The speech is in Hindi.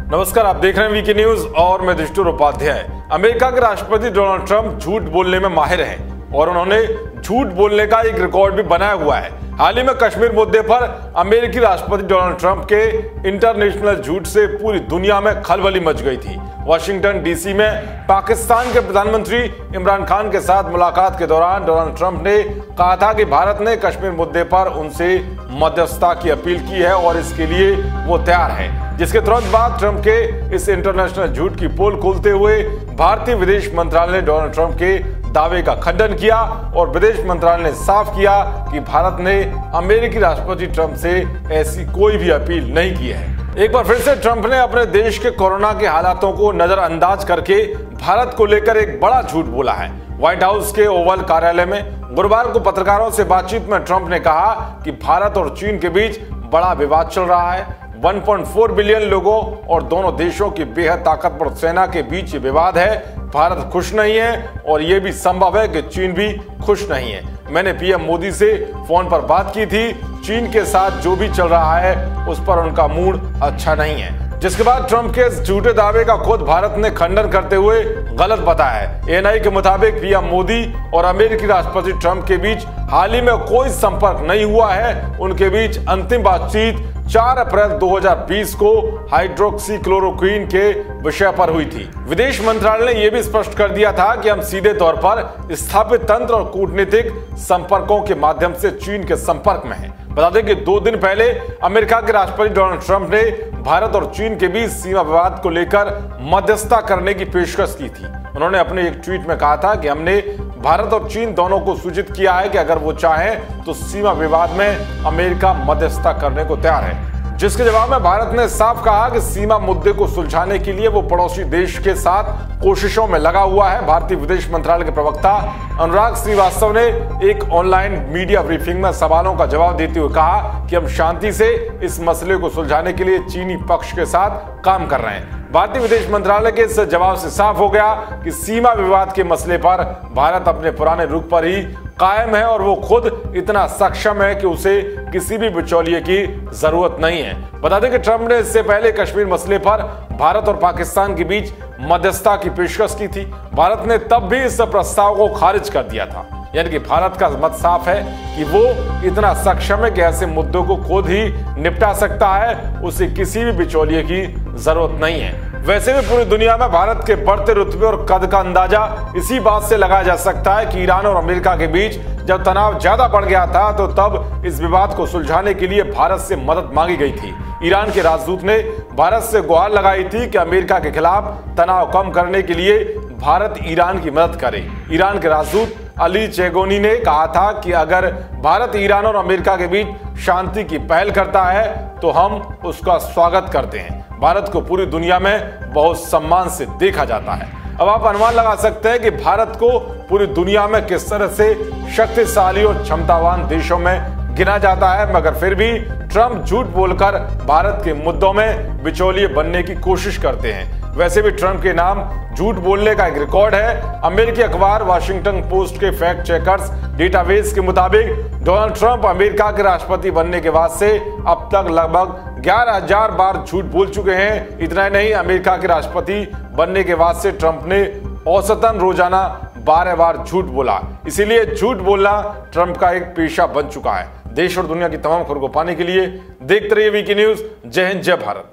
नमस्कार, आप देख रहे हैं वीके न्यूज और मैं दृष्टुर उपाध्याय। अमेरिका के राष्ट्रपति डोनाल्ड ट्रंप झूठ बोलने में माहिर हैं और उन्होंने झूठ बोलने का एक रिकॉर्ड भी बनाया हुआ है। हाल ही में कश्मीर मुद्दे पर अमेरिकी राष्ट्रपति डोनाल्ड ट्रंप के इंटरनेशनल झूठ से पूरी दुनिया में खलबली मच गई थी। वाशिंगटन डीसी में पाकिस्तान के प्रधानमंत्री इमरान खान के साथ मुलाकात के दौरान डोनाल्ड ट्रंप ने कहा था कि भारत ने कश्मीर मुद्दे पर उनसे मध्यस्थता की अपील की है और इसके लिए वो तैयार है। जिसके तुरंत बाद ट्रंप के इस इंटरनेशनल झूठ की पोल खोलते हुए भारतीय विदेश मंत्रालय ने डोनाल्ड ट्रंप के दावे का खंडन किया और विदेश मंत्रालय ने साफ किया कि भारत ने अमेरिकी राष्ट्रपति ट्रंप से ऐसी कोई भी अपील नहीं की है। एक बार फिर से ट्रंप ने अपने देश के कोरोना के हालातों को नजरअंदाज करके भारत को लेकर एक बड़ा झूठ बोला है। व्हाइट हाउस के ओवल कार्यालय में गुरुवार को पत्रकारों से बातचीत में ट्रंप ने कहा कि भारत और चीन के बीच बड़ा विवाद चल रहा है। 1.4 बिलियन लोगों और दोनों देशों की बेहद ताकतवर सेना के बीच ये विवाद है। भारत खुश नहीं है और ये भी संभव है कि चीन भी खुश नहीं है। मैंने पीएम मोदी से फोन पर बात की थी। चीन के साथ जो भी चल रहा है उस पर उनका मूड अच्छा नहीं है। जिसके बाद ट्रंप के इस झूठे दावे का खुद भारत ने खंडन करते हुए गलत बताया है। एएनआई के मुताबिक पीएम मोदी और अमेरिकी राष्ट्रपति ट्रंप के बीच हाल ही में कोई संपर्क नहीं हुआ है। उनके बीच अंतिम बातचीत 4 अप्रैल 2020 को हाइड्रोक्सीक्लोरोक्वीन के विषय पर हुई थी। विदेश मंत्रालय ने यह भी स्पष्ट कर दिया था कि हम सीधे तौर पर स्थापित तंत्र और कूटनीतिक संपर्कों के माध्यम से चीन के संपर्क में हैं। बता दें कि 2 दिन पहले अमेरिका के राष्ट्रपति डोनाल्ड ट्रंप ने भारत और चीन के बीच सीमा विवाद को लेकर मध्यस्थता करने की पेशकश की थी। उन्होंने अपने एक ट्वीट में कहा था कि हमने भारत और चीन दोनों को सूचित किया है कि अगर वो चाहें तो सीमा विवाद में अमेरिका मध्यस्थता करने को तैयार है। जिसके जवाब में भारत ने साफ कहा कि सीमा मुद्दे को सुलझाने के लिए वो पड़ोसी देश के साथ कोशिशों में लगा हुआ है। भारतीय विदेश मंत्रालय के प्रवक्ता अनुराग श्रीवास्तव ने एक ऑनलाइन मीडिया ब्रीफिंग में सवालों का जवाब देते हुए कहा कि हम शांति से इस मसले को सुलझाने के लिए चीनी पक्ष के साथ काम कर रहे हैं। भारतीय विदेश मंत्रालय के इस जवाब से साफ हो गया कि सीमा विवाद के मसले पर भारत अपने पुराने रुख पर ही कायम है और वो खुद इतना सक्षम है कि उसे किसी भी बिचौलिए की जरूरत नहीं है। बता दें कि ट्रंप ने इससे पहले कश्मीर मसले पर भारत और पाकिस्तान के बीच मध्यस्थता की पेशकश की थी। भारत ने तब भी इस प्रस्ताव को खारिज कर दिया था। यानी कि भारत का मत साफ है कि वो इतना सक्षम है कि ऐसे मुद्दों को खुद ही निपटा सकता है, उसे किसी भी बिचौलिए की जरूरत नहीं है। वैसे भी पूरी दुनिया में भारत के बढ़ते रुतबे और कद का अंदाजा इसी बात से लगाया जा सकता है कि ईरान और अमेरिका के बीच जब तनाव ज्यादा बढ़ गया था तो तब इस विवाद को सुलझाने के लिए भारत से मदद मांगी गई थी। ईरान के राजदूत ने भारत से गुहार लगाई थी कि अमेरिका के खिलाफ तनाव कम करने के लिए भारत ईरान की मदद करे। ईरान के राजदूत अली चेगोनी ने कहा था कि अगर भारत ईरान और अमेरिका के बीच शांति की पहल करता है तो हम उसका स्वागत करते हैं। भारत को पूरी दुनिया में बहुत सम्मान से देखा जाता है। अब आप अनुमान लगा सकते हैं कि भारत को पूरी दुनिया में किस तरह से शक्तिशाली और क्षमतावान देशों में गिना जाता है, मगर फिर भी ट्रंप झूठ बोलकर भारत के मुद्दों में बिचौलिए बनने की कोशिश करते हैं। वैसे भी ट्रंप के नाम झूठ बोलने का एक रिकॉर्ड है। अमेरिकी अखबार वाशिंगटन पोस्ट के फैक्ट चेकर्स डेटाबेस के मुताबिक डोनाल्ड ट्रंप अमेरिका के राष्ट्रपति बनने के बाद से अब तक लगभग 11,000 बार झूठ बोल चुके हैं। इतना ही नहीं, अमेरिका के राष्ट्रपति बनने के बाद से ट्रंप ने औसतन रोजाना 12 बार झूठ बोला। इसीलिए झूठ बोलना ट्रंप का एक पेशा बन चुका है। देश और दुनिया की तमाम खबरों को पाने के लिए देखते रहिए वीके न्यूज। जय हिंद, जय भारत।